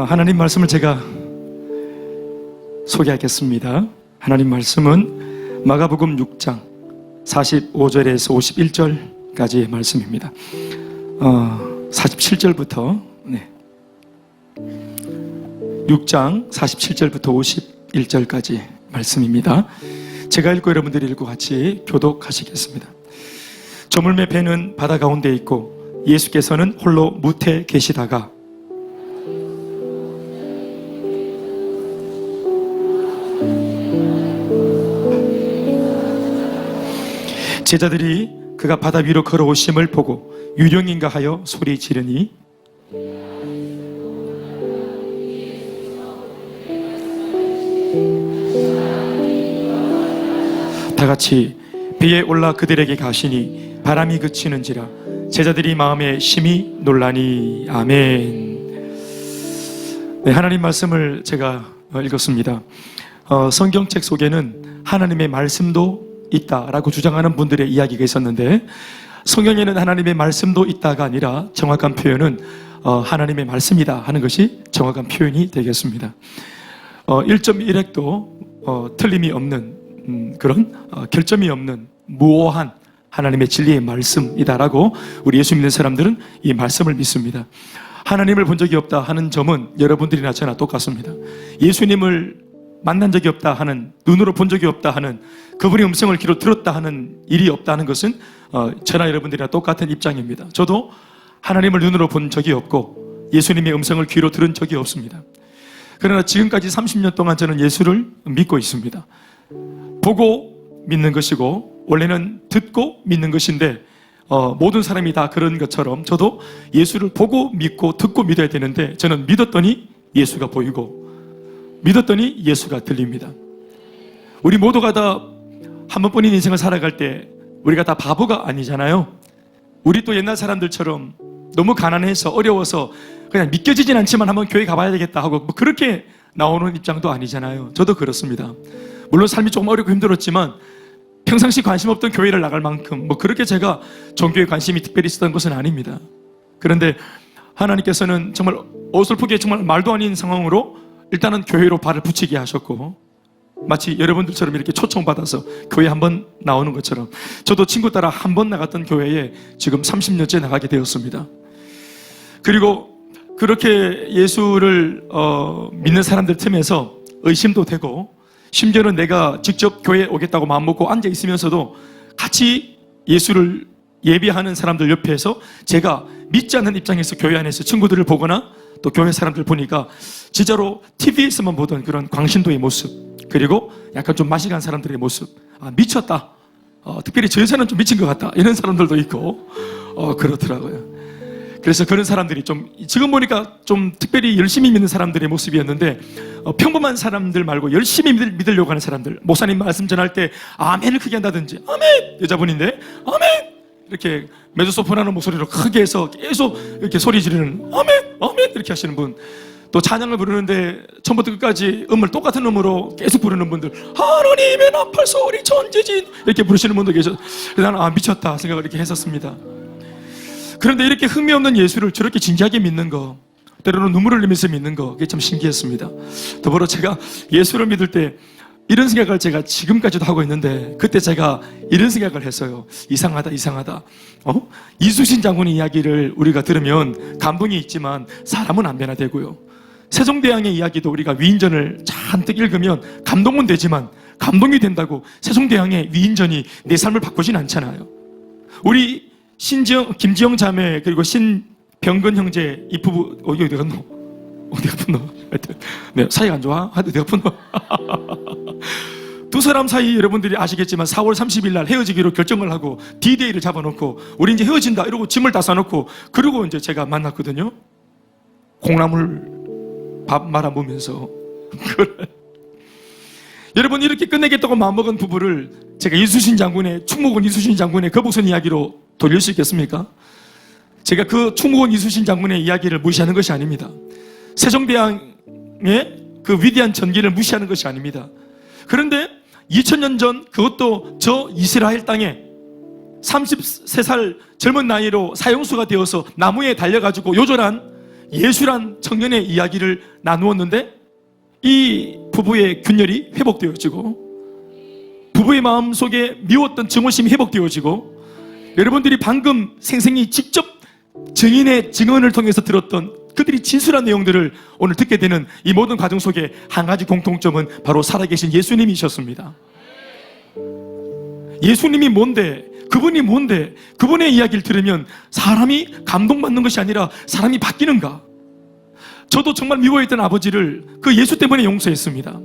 하나님 말씀을 제가 소개하겠습니다. 하나님 말씀은 마가복음 6장 45절에서 51절까지의 말씀입니다. 47절부터 6장 47절부터 51절까지 말씀입니다. 제가 읽고 여러분들이 읽고 같이 교독하시겠습니다. 저물매 배는 바다 가운데 있고 예수께서는 홀로 무태 계시다가 제자들이 그가 바다 위로 걸어오심을 보고 유령인가 하여 소리 지르니 다같이 배에 올라 그들에게 가시니 바람이 그치는지라 제자들이 마음에 심히 놀라니. 아멘. 네, 하나님 말씀을 제가 읽었습니다. 성경책 속에는 하나님의 말씀도 있다라고 주장하는 분들의 이야기가 있었는데, 성경에는 하나님의 말씀도 있다가 아니라 정확한 표현은 하나님의 말씀이다 하는 것이 정확한 표현이 되겠습니다. 1.1핵도 틀림이 없는 그런 결점이 없는 무오한 하나님의 진리의 말씀이다라고 우리 예수 믿는 사람들은 이 말씀을 믿습니다. 하나님을 본 적이 없다 하는 점은 여러분들이나 저나 똑같습니다. 예수님을 만난 적이 없다 하는, 눈으로 본 적이 없다 하는, 그분의 음성을 귀로 들었다 하는 일이 없다는 것은 저나 여러분들이나 똑같은 입장입니다. 저도 하나님을 눈으로 본 적이 없고 예수님의 음성을 귀로 들은 적이 없습니다. 그러나 지금까지 30년 동안 저는 예수를 믿고 있습니다. 보고 믿는 것이고 원래는 듣고 믿는 것인데 모든 사람이 다 그런 것처럼 저도 예수를 보고 믿고 듣고 믿어야 되는데, 저는 믿었더니 예수가 보이고 믿었더니 예수가 들립니다. 우리 모두가 다 한 번뿐인 인생을 살아갈 때 우리가 다 바보가 아니잖아요. 우리 또 옛날 사람들처럼 너무 가난해서 어려워서 그냥 믿겨지진 않지만 한번 교회 가봐야 되겠다 하고 뭐 그렇게 나오는 입장도 아니잖아요. 저도 그렇습니다. 물론 삶이 조금 어렵고 힘들었지만 평상시 관심 없던 교회를 나갈 만큼 뭐 그렇게 제가 종교에 관심이 특별히 있었던 것은 아닙니다. 그런데 하나님께서는 정말 어설프게 정말 말도 아닌 상황으로 일단은 교회로 발을 붙이게 하셨고, 마치 여러분들처럼 이렇게 초청받아서 교회 한번 나오는 것처럼 저도 친구 따라 한 번 나갔던 교회에 지금 30년째 나가게 되었습니다. 그리고 그렇게 예수를 믿는 사람들 틈에서 의심도 되고, 심지어는 내가 직접 교회에 오겠다고 마음먹고 앉아 있으면서도 같이 예수를 예비하는 사람들 옆에서 제가 믿지 않는 입장에서 교회 안에서 친구들을 보거나 또 교회 사람들 보니까 진짜로 TV에서만 보던 그런 광신도의 모습, 그리고 약간 좀 맛이 간 사람들의 모습, 미쳤다, 특별히 저 여자는 좀 미친 것 같다, 이런 사람들도 있고 그렇더라고요. 그래서 그런 사람들이 좀 지금 보니까 좀 특별히 열심히 믿는 사람들의 모습이었는데, 평범한 사람들 말고 열심히 믿으려고 하는 사람들, 목사님 말씀 전할 때 아멘을 크게 한다든지, 아멘! 여자분인데 아멘! 이렇게 메조소폰하는 목소리로 크게 해서 계속 이렇게 소리 지르는 아멘! 아멘! 이렇게 하시는 분, 또 찬양을 부르는데 처음부터 끝까지 음을 똑같은 음으로 계속 부르는 분들, 하나님의 나팔 소리 전지진 이렇게 부르시는 분도 계셔서 나는 미쳤다 생각을 이렇게 했었습니다. 그런데 이렇게 흥미 없는 예수를 저렇게 진지하게 믿는 거, 때로는 눈물을 흘리면서 믿는 거, 그게 참 신기했습니다. 더불어 제가 예수를 믿을 때 이런 생각을 제가 지금까지도 하고 있는데, 그때 제가 이런 생각을 했어요. 이상하다. 이순신 장군의 이야기를 우리가 들으면 감동이 있지만 사람은 안 변화되고요. 세종대왕의 이야기도 우리가 위인전을 잔뜩 읽으면 감동은 되지만 감동이 된다고 세종대왕의 위인전이 내 삶을 바꾸진 않잖아요. 우리 김지영 자매 그리고 신병근 형제 이 부부 어디 갔노? 어디 갔노? 네, 사이가 안 좋아? 어디 갔노? 두 사람 사이 여러분들이 아시겠지만 4월 30일 날 헤어지기로 결정을 하고 D-Day를 잡아놓고 우리 이제 헤어진다 이러고 짐을 다 싸놓고, 그리고 이제 제가 만났거든요. 콩나물 밥 말아 먹으면서 여러분, 이렇게 끝내겠다고 마음먹은 부부를 제가 충무공 이순신 장군의 거북선 이야기로 돌릴 수 있겠습니까? 제가 그 충무공 이순신 장군의 이야기를 무시하는 것이 아닙니다. 세종대왕의 그 위대한 전기를 무시하는 것이 아닙니다. 그런데 2000년 전, 그것도 저 이스라엘 땅에 33살 젊은 나이로 사형수가 되어서 나무에 달려가지고 요절한 예수란 청년의 이야기를 나누었는데 이 부부의 균열이 회복되어지고 부부의 마음속에 미웠던 증오심이 회복되어지고 여러분들이 방금 생생히 직접 증인의 증언을 통해서 들었던 그들이 진술한 내용들을 오늘 듣게 되는 이 모든 과정 속에 한 가지 공통점은 바로 살아계신 예수님이셨습니다. 예수님이 뭔데, 그분이 뭔데, 그분의 이야기를 들으면 사람이 감동받는 것이 아니라 사람이 바뀌는가? 저도 정말 미워했던 아버지를 그 예수 때문에 용서했습니다.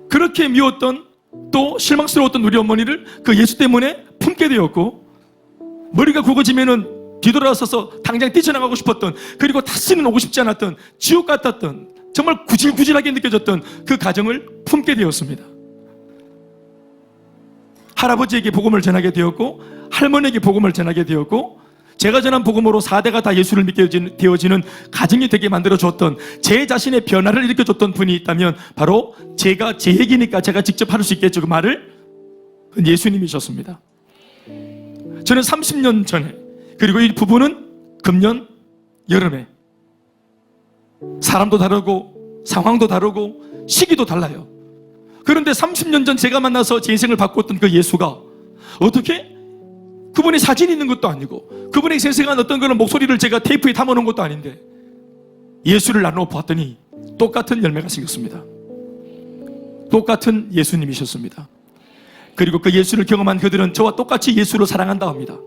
그렇게 미웠던 또 실망스러웠던 우리 어머니를 그 예수 때문에 품게 되었고 머리가 굵어지면은 뒤돌아서서 당장 뛰쳐나가고 싶었던, 그리고 다시는 오고 싶지 않았던, 지옥 같았던, 정말 구질구질하게 느껴졌던 그 가정을 품게 되었습니다. 할아버지에게 복음을 전하게 되었고 할머니에게 복음을 전하게 되었고 제가 전한 복음으로 4대가 다 예수를 믿게 되어지는 가정이 되게 만들어줬던, 제 자신의 변화를 일으켜줬던 분이 있다면 바로 제가, 제 얘기니까 제가 직접 할 수 있겠죠. 그 말을 예수님이셨습니다. 저는 30년 전에, 그리고 이 부부는 금년 여름에, 사람도 다르고 상황도 다르고 시기도 달라요. 그런데 30년 전 제가 만나서 제 인생을 바꿨던 그 예수가 어떻게 그분의 사진이 있는 것도 아니고 그분의 생생한 어떤 그런 목소리를 제가 테이프에 담아놓은 것도 아닌데 예수를 나누어 보았더니 똑같은 열매가 생겼습니다. 똑같은 예수님이셨습니다. 그리고 그 예수를 경험한 그들은 저와 똑같이 예수를 사랑한다 합니다.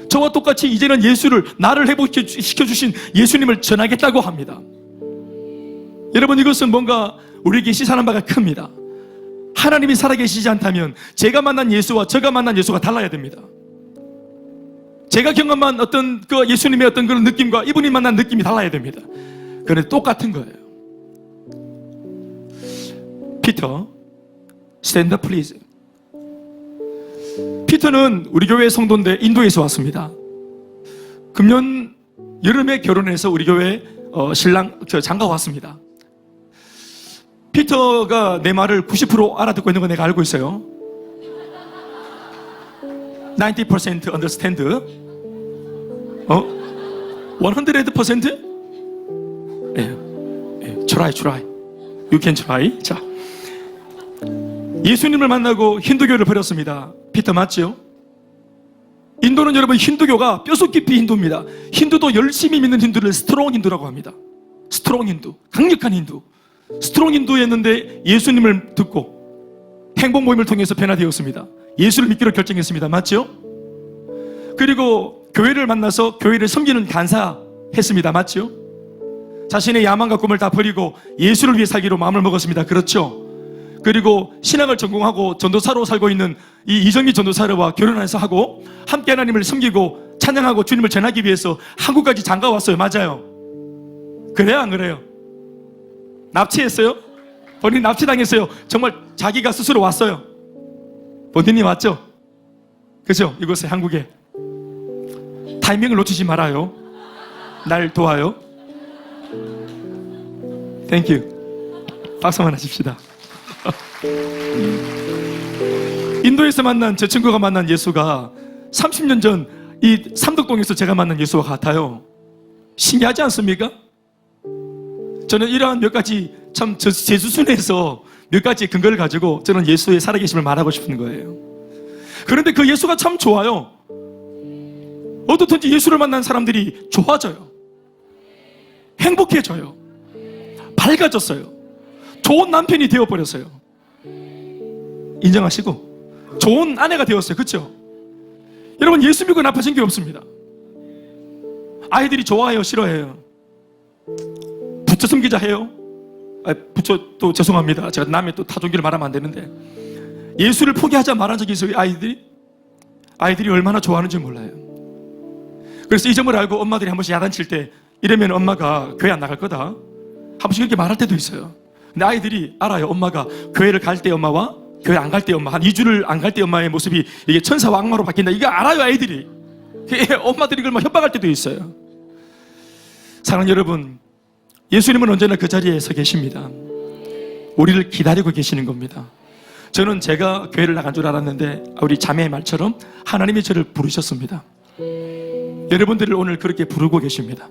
저와 똑같이 이제는 예수를, 나를 회복시켜주신 예수님을 전하겠다고 합니다. 여러분, 이것은 뭔가 우리에게 시사하는 바가 큽니다. 하나님이 살아계시지 않다면 제가 만난 예수와 저가 만난 예수가 달라야 됩니다. 제가 경험한 어떤 그 예수님의 어떤 그런 느낌과 이분이 만난 느낌이 달라야 됩니다. 그런데 똑같은 거예요. 피터, stand up please. 피터는 우리 교회 성도인데 인도에서 왔습니다. 금년 여름에 결혼해서 우리 교회 신랑 장가 왔습니다. 피터가 내 말을 90% 알아듣고 있는 거 내가 알고 있어요. 90% understand. 100%? try. You can try. 자, 예수님을 만나고 힌두교를 버렸습니다. 피터 맞죠? 인도는 여러분 힌두교가 뼛속 깊이 힌두입니다. 힌두도 열심히 믿는 힌두를 스트롱 힌두라고 합니다. 스트롱 힌두, 강력한 힌두. 스트롱 힌두였는데 예수님을 듣고 행복 모임을 통해서 변화되었습니다. 예수를 믿기로 결정했습니다. 맞죠? 그리고 교회를 만나서 교회를 섬기는 간사했습니다. 맞죠? 자신의 야망과 꿈을 다 버리고 예수를 위해 살기로 마음을 먹었습니다. 그렇죠? 그리고 신앙을 전공하고 전도사로 살고 있는 이 이정희 전도사와 결혼해서 하고 함께 하나님을 섬기고 찬양하고 주님을 전하기 위해서 한국까지 장가 왔어요. 맞아요? 그래요? 안 그래요? 납치했어요? 본인이 납치당했어요. 정말 자기가 스스로 왔어요. 본인이 왔죠? 그죠? 이곳에 한국에. 타이밍을 놓치지 말아요. 날 도와요. 땡큐. 박수만 하십시다. 인도에서 만난 제 친구가 만난 예수가 30년 전 이 삼덕동에서 제가 만난 예수와 같아요. 신기하지 않습니까? 저는 이러한 몇 가지 참 제 수준에서 몇 가지 근거를 가지고 저는 예수의 살아계심을 말하고 싶은 거예요. 그런데 그 예수가 참 좋아요. 어떻든지 예수를 만난 사람들이 좋아져요. 행복해져요. 밝아졌어요. 좋은 남편이 되어버렸어요. 인정하시고 좋은 아내가 되었어요. 그렇죠? 여러분, 예수 믿고 나빠진 게 없습니다. 아이들이 좋아해요? 싫어해요? 부처 섬기자 해요? 부처 또 죄송합니다. 제가 남의 또 타종기를 말하면 안 되는데 예수를 포기하자 말한 적이 있어요. 아이들이 얼마나 좋아하는지 몰라요. 그래서 이 점을 알고 엄마들이 한 번씩 야단칠 때 이러면 엄마가 교회 안 나갈 거다 한 번씩 그렇게 말할 때도 있어요. 근데 아이들이 알아요. 엄마가 교회를 갈 때 엄마와 교회 안 갈 때 엄마, 한 2주를 안 갈 때 엄마의 모습이 이게 천사와 악마로 바뀐다. 이거 알아요, 아이들이. 엄마들이 그걸 막 협박할 때도 있어요. 사랑하는 여러분, 예수님은 언제나 그 자리에 서 계십니다. 우리를 기다리고 계시는 겁니다. 저는 제가 교회를 나간 줄 알았는데 우리 자매의 말처럼 하나님이 저를 부르셨습니다. 여러분들을 오늘 그렇게 부르고 계십니다.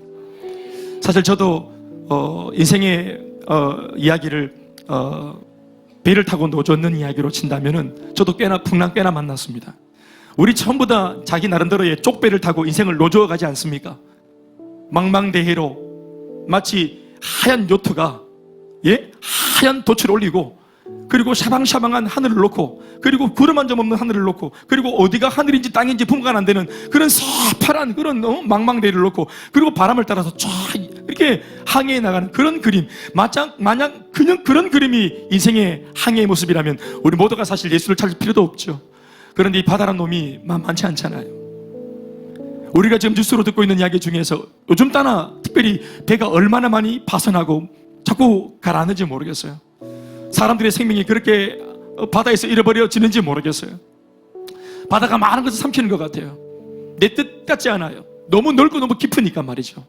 사실 저도 인생의 이야기를 배를 타고 노젓는 이야기로 친다면은 저도 풍랑 꽤나 만났습니다. 우리 전부 다 자기 나름대로의 쪽배를 타고 인생을 노저어 가지 않습니까? 망망대해로 마치 하얀 요트가 하얀 돛을 올리고, 그리고 샤방샤방한 하늘을 놓고, 그리고 구름 한 점 없는 하늘을 놓고, 그리고 어디가 하늘인지 땅인지 분간 안 되는 그런 새파란 그런 망망대해를 놓고, 그리고 바람을 따라서 쫙 이렇게 항해해 나가는 그런 그림, 마냥 그냥 그런 그림이 인생의 항해의 모습이라면 우리 모두가 사실 예수를 찾을 필요도 없죠. 그런데 이 바다란 놈이 만만치 않잖아요. 우리가 지금 뉴스로 듣고 있는 이야기 중에서 요즘 따나 특별히 배가 얼마나 많이 파손하고 자꾸 가라앉는지 모르겠어요. 사람들의 생명이 그렇게 바다에서 잃어버려지는지 모르겠어요. 바다가 많은 것을 삼키는 것 같아요. 내 뜻 같지 않아요. 너무 넓고 너무 깊으니까 말이죠.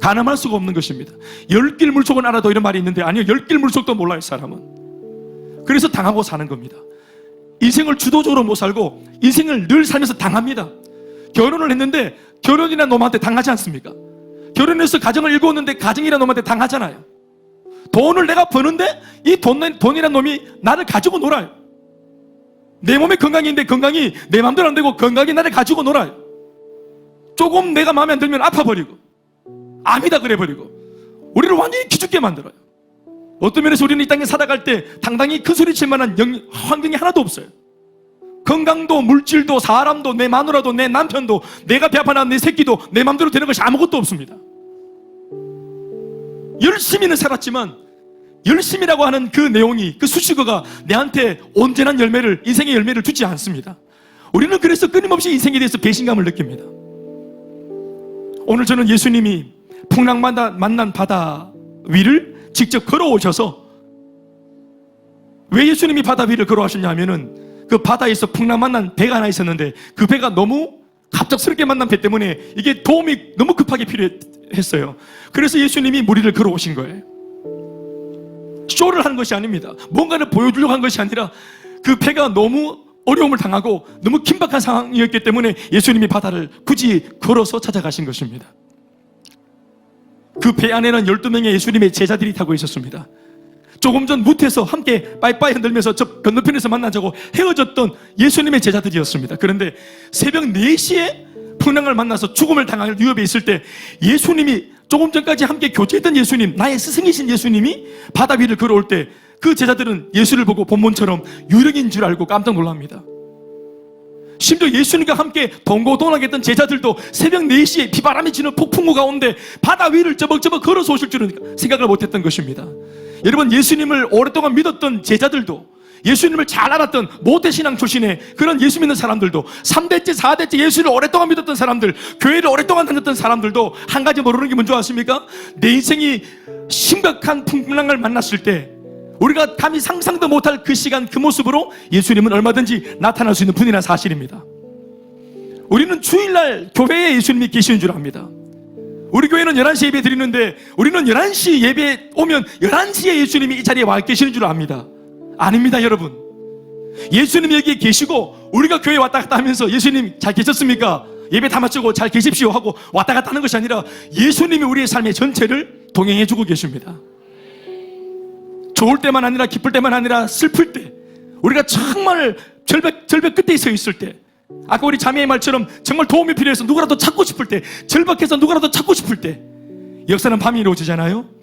가늠할 수가 없는 것입니다. 10길 물속은 알아도 이런 말이 있는데, 아니요, 10길 물속도 몰라요, 사람은. 그래서 당하고 사는 겁니다. 인생을 주도적으로 못 살고 인생을 늘 살면서 당합니다. 결혼을 했는데 결혼이라는 놈한테 당하지 않습니까? 결혼해서 가정을 일구었는데 가정이라는 놈한테 당하잖아요. 돈을 내가 버는데 이 돈이라는 놈이 나를 가지고 놀아요. 내 몸에 건강이 있는데 건강이 내 마음대로 안 되고 건강이 나를 가지고 놀아요. 조금 내가 마음에 안 들면 아파버리고 암이다 그래버리고 우리를 완전히 기죽게 만들어요. 어떤 면에서 우리는 이 땅에 살아갈 때 당당히 큰 소리 칠 만한 환경이 하나도 없어요. 건강도 물질도 사람도 내 마누라도 내 남편도 내가 배 아파 낳은 내 새끼도 내 마음대로 되는 것이 아무것도 없습니다. 열심히는 살았지만 열심이라고 하는 그 내용이, 그 수식어가 내한테 온전한 열매를, 인생의 열매를 주지 않습니다. 우리는 그래서 끊임없이 인생에 대해서 배신감을 느낍니다. 오늘 저는 예수님이 풍랑 만난 바다 위를 직접 걸어오셔서, 왜 예수님이 바다 위를 걸어오셨냐 하면은 그 바다에서 풍랑 만난 배가 하나 있었는데 그 배가 너무 갑작스럽게 만난 배 때문에 이게 도움이 너무 급하게 필요했어요. 그래서 예수님이 물 위를 걸어오신 거예요. 쇼를 하는 것이 아닙니다. 뭔가를 보여주려고 한 것이 아니라 그 배가 너무 어려움을 당하고 너무 긴박한 상황이었기 때문에 예수님이 바다를 굳이 걸어서 찾아가신 것입니다. 그 배 안에는 12명의 예수님의 제자들이 타고 있었습니다. 조금 전 무태에서 함께 빠이빠이 흔들면서 저 건너편에서 만나자고 헤어졌던 예수님의 제자들이었습니다. 그런데 새벽 4시에 풍랑을 만나서 죽음을 당할 위협에 있을 때 예수님이, 조금 전까지 함께 교제했던 예수님, 나의 스승이신 예수님이 바다 위를 걸어올 때 그 제자들은 예수를 보고 본문처럼 유령인 줄 알고 깜짝 놀랍니다. 심지어 예수님과 함께 동고동락했던 제자들도 새벽 4시에 비바람이 치는 폭풍우 가운데 바다 위를 저벅저벅 걸어서 오실 줄은 생각을 못했던 것입니다. 여러분, 예수님을 오랫동안 믿었던 제자들도, 예수님을 잘 알았던 모태신앙 출신의 그런 예수 믿는 사람들도, 3대째 4대째 예수를 오랫동안 믿었던 사람들, 교회를 오랫동안 다녔던 사람들도 한 가지 모르는 게 뭔지 아십니까? 내 인생이 심각한 풍랑을 만났을 때 우리가 감히 상상도 못할 그 시간, 그 모습으로 예수님은 얼마든지 나타날 수 있는 분이라는 사실입니다. 우리는 주일날 교회에 예수님이 계시는 줄 압니다. 우리 교회는 11시에 예배 드리는데 우리는 11시 예배에 오면 11시에 예수님이 이 자리에 와 계시는 줄 압니다. 아닙니다, 여러분. 예수님이 여기에 계시고 우리가 교회에 왔다 갔다 하면서 예수님 잘 계셨습니까? 예배 다 마치고 잘 계십시오 하고 왔다 갔다 하는 것이 아니라 예수님이 우리의 삶의 전체를 동행해주고 계십니다. 좋을 때만 아니라 기쁠 때만 아니라 슬플 때, 우리가 정말 절벽 끝에 서 있을 때, 아까 우리 자매의 말처럼 정말 도움이 필요해서 누구라도 찾고 싶을 때, 절박해서 누구라도 찾고 싶을 때, 역사는 밤이 이루어지잖아요.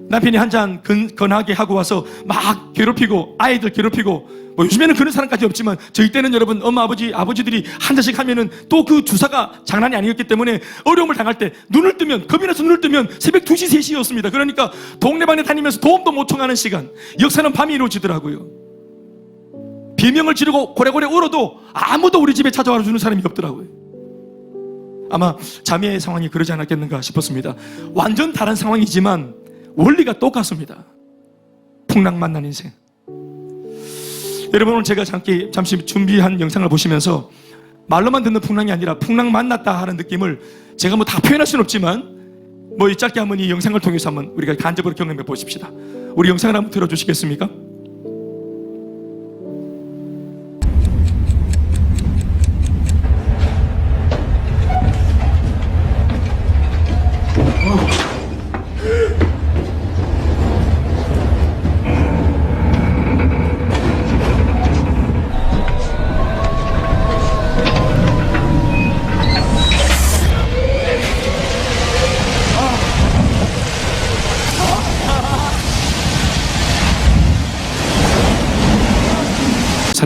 남편이 한 잔 건하게 하고 와서 막 괴롭히고, 아이들 괴롭히고, 요즘에는 그런 사람까지 없지만 저희 때는 여러분 엄마 아버지들이 한 잔씩 하면은 또 그 주사가 장난이 아니었기 때문에 어려움을 당할 때 눈을 뜨면, 겁이 나서 눈을 뜨면 새벽 2시 3시였습니다. 그러니까 동네방네 다니면서 도움도 못 청하는 시간, 역사는 밤이 이루어지더라고요. 비명을 지르고 고래고래 울어도 아무도 우리 집에 찾아와 주는 사람이 없더라고요. 아마 자매의 상황이 그러지 않았겠는가 싶었습니다. 완전 다른 상황이지만 원리가 똑같습니다. 풍랑 만난 인생. 여러분, 오늘 제가 잠시 준비한 영상을 보시면서 말로만 듣는 풍랑이 아니라 풍랑 만났다 하는 느낌을 제가 다 표현할 수는 없지만 이 짧게 한번 이 영상을 통해서 한번 우리가 간접으로 경험해 보십시다. 우리 영상을 한번 들어주시겠습니까?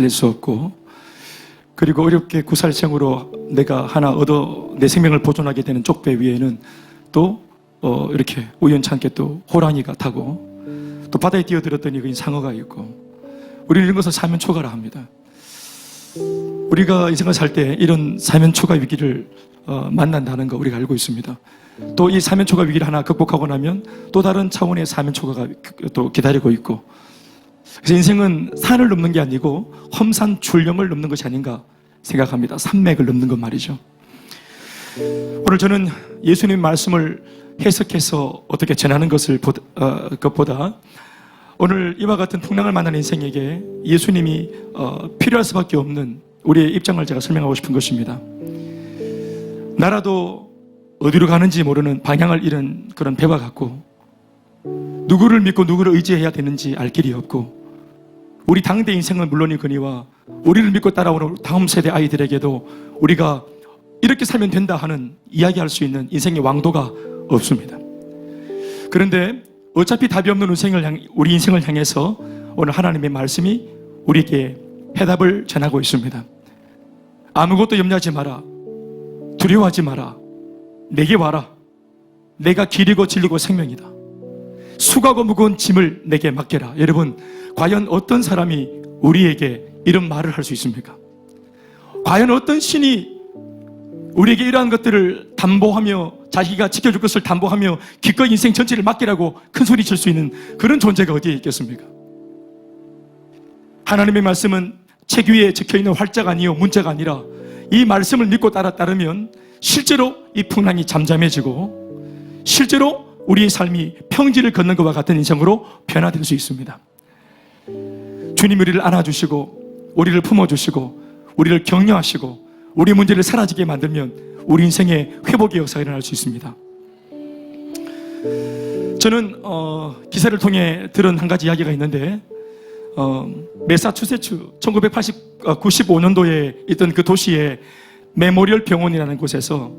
살릴 수 없고, 그리고 어렵게 구살생으로 내가 하나 얻어 내 생명을 보존하게 되는 쪽배 위에는 또 이렇게 우연찮게 또 호랑이가 타고, 또 바다에 뛰어들었더니 거기 상어가 있고, 우리는 이런 것을 사면초가라 합니다. 우리가 인생을 살 때 이런 사면초가 위기를 만난다는 거 우리가 알고 있습니다. 또 이 사면초가 위기를 하나 극복하고 나면 또 다른 차원의 사면초가가 또 기다리고 있고, 그래서 인생은 산을 넘는 게 아니고 험산 출령을 넘는 것이 아닌가 생각합니다. 산맥을 넘는 것 말이죠. 오늘 저는 예수님 말씀을 해석해서 어떻게 전하는 것보다 오늘 이와 같은 풍랑을 만난 인생에게 예수님이 필요할 수밖에 없는 우리의 입장을 제가 설명하고 싶은 것입니다. 나라도 어디로 가는지 모르는 방향을 잃은 그런 배와 같고, 누구를 믿고 누구를 의지해야 되는지 알 길이 없고, 우리 당대 인생은 물론이거니와 우리를 믿고 따라오는 다음 세대 아이들에게도 우리가 이렇게 살면 된다 하는 이야기할 수 있는 인생의 왕도가 없습니다. 그런데 어차피 답이 없는 우리 인생을 향해서 오늘 하나님의 말씀이 우리에게 해답을 전하고 있습니다. 아무것도 염려하지 마라. 두려워하지 마라. 내게 와라. 내가 길이고 진리고 생명이다. 수고하고 무거운 짐을 내게 맡겨라. 여러분, 과연 어떤 사람이 우리에게 이런 말을 할 수 있습니까? 과연 어떤 신이 우리에게 이러한 것들을 담보하며 자기가 지켜줄 것을 담보하며 기꺼이 인생 전체를 맡기라고 큰 소리 칠 수 있는 그런 존재가 어디에 있겠습니까? 하나님의 말씀은 책 위에 적혀있는 활자가 아니요 문자가 아니라 이 말씀을 믿고 따르면 실제로 이 풍랑이 잠잠해지고 실제로 우리의 삶이 평지를 걷는 것과 같은 인생으로 변화될 수 있습니다. 주님이 우리를 안아주시고 우리를 품어주시고 우리를 격려하시고 우리 문제를 사라지게 만들면 우리 인생의 회복의 역사가 일어날 수 있습니다. 저는 기사를 통해 들은 한 가지 이야기가 있는데, 매사추세츠 1995년도에 있던 그 도시의 메모리얼 병원이라는 곳에서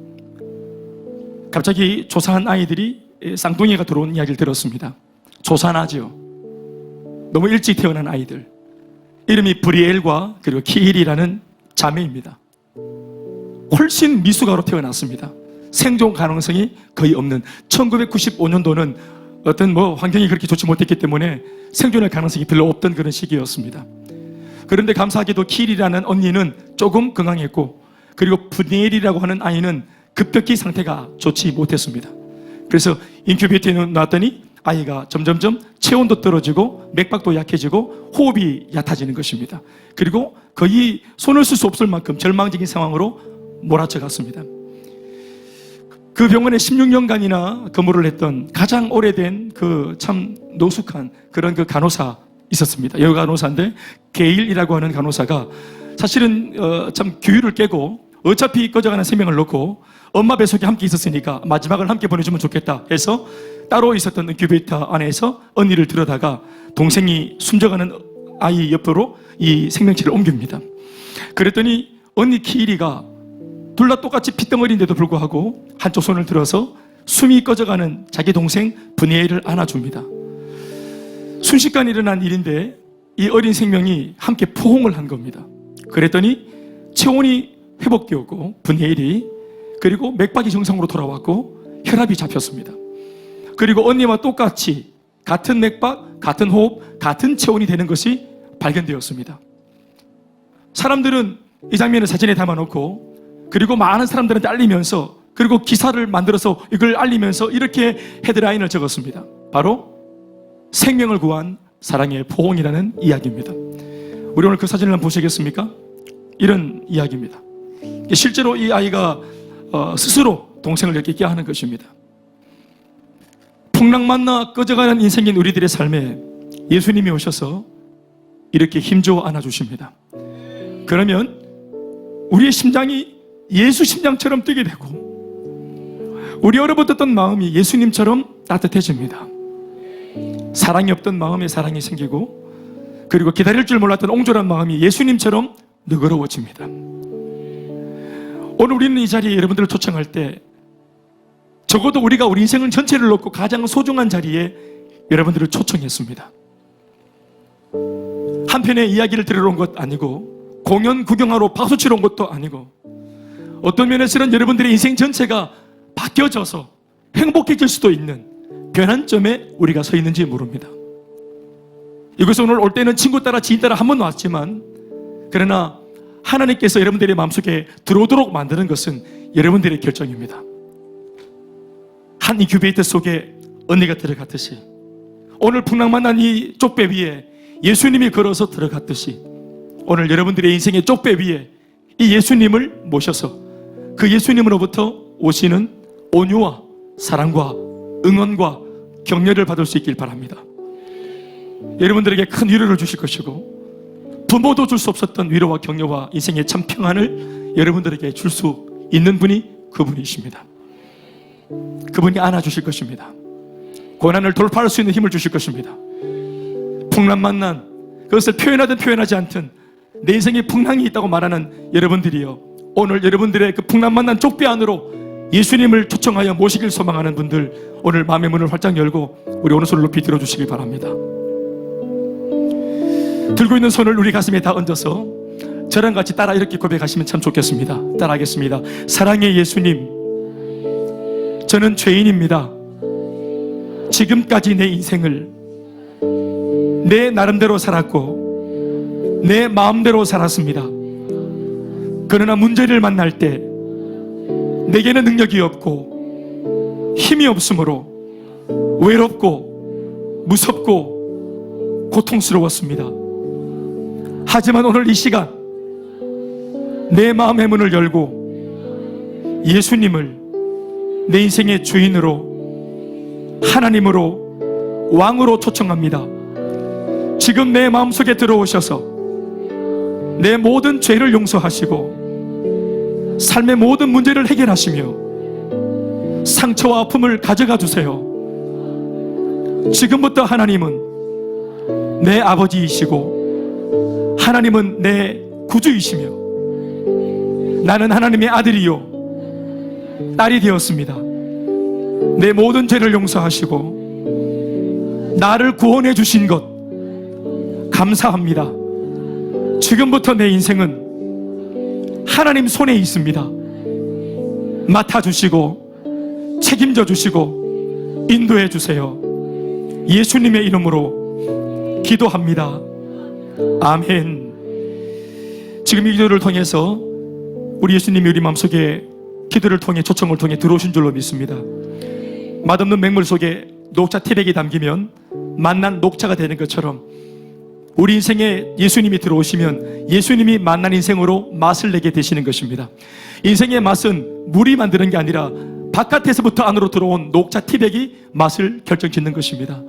갑자기 조사한 아이들이 쌍둥이가 들어온 이야기를 들었습니다. 조산하죠. 너무 일찍 태어난 아이들. 이름이 브리엘과 그리고 키일이라는 자매입니다. 훨씬 미숙아로 태어났습니다. 생존 가능성이 거의 없는 1995년도는 어떤 환경이 그렇게 좋지 못했기 때문에 생존할 가능성이 별로 없던 그런 시기였습니다. 그런데 감사하게도 키일이라는 언니는 조금 건강했고, 그리고 브리엘이라고 하는 아이는 급격히 상태가 좋지 못했습니다. 그래서 인큐베이터에 놨더니 아이가 점점점 체온도 떨어지고 맥박도 약해지고 호흡이 얕아지는 것입니다. 그리고 거의 손을 쓸 수 없을 만큼 절망적인 상황으로 몰아쳐 갔습니다. 그 병원에 16년간이나 근무를 했던 가장 오래된 그 참 노숙한 그런 그 간호사 있었습니다. 여가 간호사인데 게일이라고 하는 간호사가 사실은 참 규율을 깨고 어차피 꺼져가는 생명을 놓고 엄마 뱃속에 함께 있었으니까 마지막을 함께 보내주면 좋겠다 해서 따로 있었던 인큐베이터 안에서 언니를 들여다가 동생이 숨져가는 아이 옆으로 이 생명체를 옮깁니다. 그랬더니 언니 키일이가 둘 다 똑같이 핏덩어리인데도 불구하고 한쪽 손을 들어서 숨이 꺼져가는 자기 동생 브니엘을 안아줍니다. 순식간에 일어난 일인데 이 어린 생명이 함께 포옹을 한 겁니다. 그랬더니 체온이 회복되었고 브니엘이, 그리고 맥박이 정상으로 돌아왔고 혈압이 잡혔습니다. 그리고 언니와 똑같이 같은 맥박, 같은 호흡, 같은 체온이 되는 것이 발견되었습니다. 사람들은 이 장면을 사진에 담아놓고, 그리고 많은 사람들한테 알리면서, 그리고 기사를 만들어서 이걸 알리면서 이렇게 헤드라인을 적었습니다. 바로 생명을 구한 사랑의 포옹이라는 이야기입니다. 우리 오늘 그 사진을 한번 보시겠습니까? 이런 이야기입니다. 실제로 이 아이가 스스로 동생을 이렇게 깨하는 것입니다. 풍랑 만나 꺼져가는 인생인 우리들의 삶에 예수님이 오셔서 이렇게 힘줘 안아주십니다. 그러면 우리의 심장이 예수 심장처럼 뛰게 되고, 우리 얼어붙었던 마음이 예수님처럼 따뜻해집니다. 사랑이 없던 마음에 사랑이 생기고, 그리고 기다릴 줄 몰랐던 옹졸한 마음이 예수님처럼 너그러워집니다. 오늘 우리는 이 자리에 여러분들을 초청할 때 적어도 우리가 우리 인생을 전체를 놓고 가장 소중한 자리에 여러분들을 초청했습니다. 한 한편의 이야기를 들으러 온 것 아니고 공연 구경하러 박수 치러 온 것도 아니고 어떤 면에서는 여러분들의 인생 전체가 바뀌어져서 행복해질 수도 있는 변환점에 우리가 서 있는지 모릅니다. 이곳에 오늘 올 때는 친구 따라 지인 따라 한 번 왔지만 그러나 하나님께서 여러분들의 마음속에 들어오도록 만드는 것은 여러분들의 결정입니다. 한 인큐베이터 속에 언니가 들어갔듯이 오늘 풍랑만난 이 쪽배 위에 예수님이 걸어서 들어갔듯이 오늘 여러분들의 인생의 쪽배 위에 이 예수님을 모셔서 그 예수님으로부터 오시는 온유와 사랑과 응원과 격려를 받을 수 있길 바랍니다. 여러분들에게 큰 위로를 주실 것이고 부모도 줄 수 없었던 위로와 격려와 인생의 참 평안을 여러분들에게 줄 수 있는 분이 그분이십니다. 그분이 안아주실 것입니다. 고난을 돌파할 수 있는 힘을 주실 것입니다. 풍랑만난 그것을 표현하든 표현하지 않든 내 인생에 풍랑이 있다고 말하는 여러분들이요, 오늘 여러분들의 그 풍랑만난 쪽배 안으로 예수님을 초청하여 모시길 소망하는 분들, 오늘 마음의 문을 활짝 열고 우리 오른손을 높이 들어주시길 바랍니다. 들고 있는 손을 우리 가슴에 다 얹어서 저랑 같이 따라 이렇게 고백하시면 참 좋겠습니다. 따라하겠습니다. 사랑의 예수님, 저는 죄인입니다. 지금까지 내 인생을 내 나름대로 살았고 내 마음대로 살았습니다. 그러나 문제를 만날 때 내게는 능력이 없고 힘이 없으므로 외롭고 무섭고 고통스러웠습니다. 하지만 오늘 이 시간 내 마음의 문을 열고 예수님을 내 인생의 주인으로, 하나님으로, 왕으로 초청합니다. 지금 내 마음속에 들어오셔서 내 모든 죄를 용서하시고 삶의 모든 문제를 해결하시며 상처와 아픔을 가져가 주세요. 지금부터 하나님은 내 아버지이시고 하나님은 내 구주이시며 나는 하나님의 아들이요 딸이 되었습니다. 내 모든 죄를 용서하시고 나를 구원해 주신 것 감사합니다. 지금부터 내 인생은 하나님 손에 있습니다. 맡아주시고 책임져 주시고 인도해 주세요. 예수님의 이름으로 기도합니다. 아멘. 지금 이 기도를 통해서 우리 예수님이 우리 마음속에 기도를 통해 초청을 통해 들어오신 줄로 믿습니다. 맛없는 맹물 속에 녹차 티백이 담기면 맛난 녹차가 되는 것처럼 우리 인생에 예수님이 들어오시면 예수님이 맛난 인생으로 맛을 내게 되시는 것입니다. 인생의 맛은 물이 만드는 게 아니라 바깥에서부터 안으로 들어온 녹차 티백이 맛을 결정짓는 것입니다.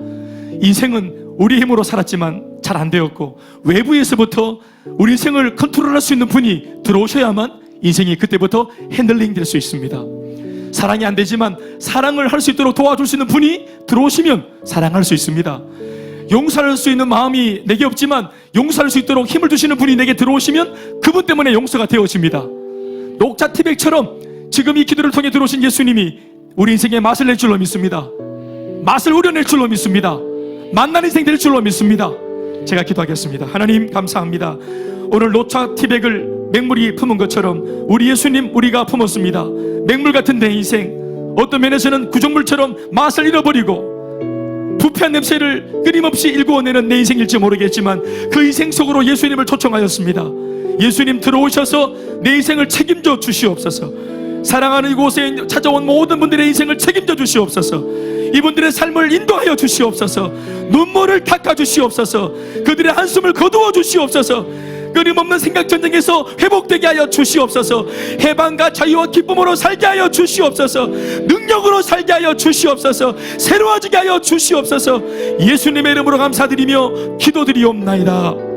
인생은 우리 힘으로 살았지만 잘 안 되었고 외부에서부터 우리 인생을 컨트롤할 수 있는 분이 들어오셔야만 인생이 그때부터 핸들링 될 수 있습니다. 사랑이 안 되지만 사랑을 할 수 있도록 도와줄 수 있는 분이 들어오시면 사랑할 수 있습니다. 용서할 수 있는 마음이 내게 없지만 용서할 수 있도록 힘을 주시는 분이 내게 들어오시면 그분 때문에 용서가 되어집니다. 녹차 티백처럼 지금 이 기도를 통해 들어오신 예수님이 우리 인생에 맛을 낼 줄로 믿습니다. 맛을 우려낼 줄로 믿습니다. 만난 인생 될 줄로 믿습니다. 제가 기도하겠습니다. 하나님 감사합니다. 오늘 녹차 티백을 맹물이 품은 것처럼 우리 예수님 우리가 품었습니다. 맹물 같은 내 인생, 어떤 면에서는 구정물처럼 맛을 잃어버리고 부패한 냄새를 끊임없이 일구어내는 내 인생일지 모르겠지만 그 인생 속으로 예수님을 초청하였습니다. 예수님 들어오셔서 내 인생을 책임져 주시옵소서. 사랑하는 이곳에 찾아온 모든 분들의 인생을 책임져 주시옵소서. 이분들의 삶을 인도하여 주시옵소서. 눈물을 닦아 주시옵소서. 그들의 한숨을 거두어 주시옵소서. 끊임없는 생각 전쟁에서 회복되게 하여 주시옵소서. 해방과 자유와 기쁨으로 살게 하여 주시옵소서. 능력으로 살게 하여 주시옵소서. 새로워지게 하여 주시옵소서. 예수님의 이름으로 감사드리며 기도드리옵나이다.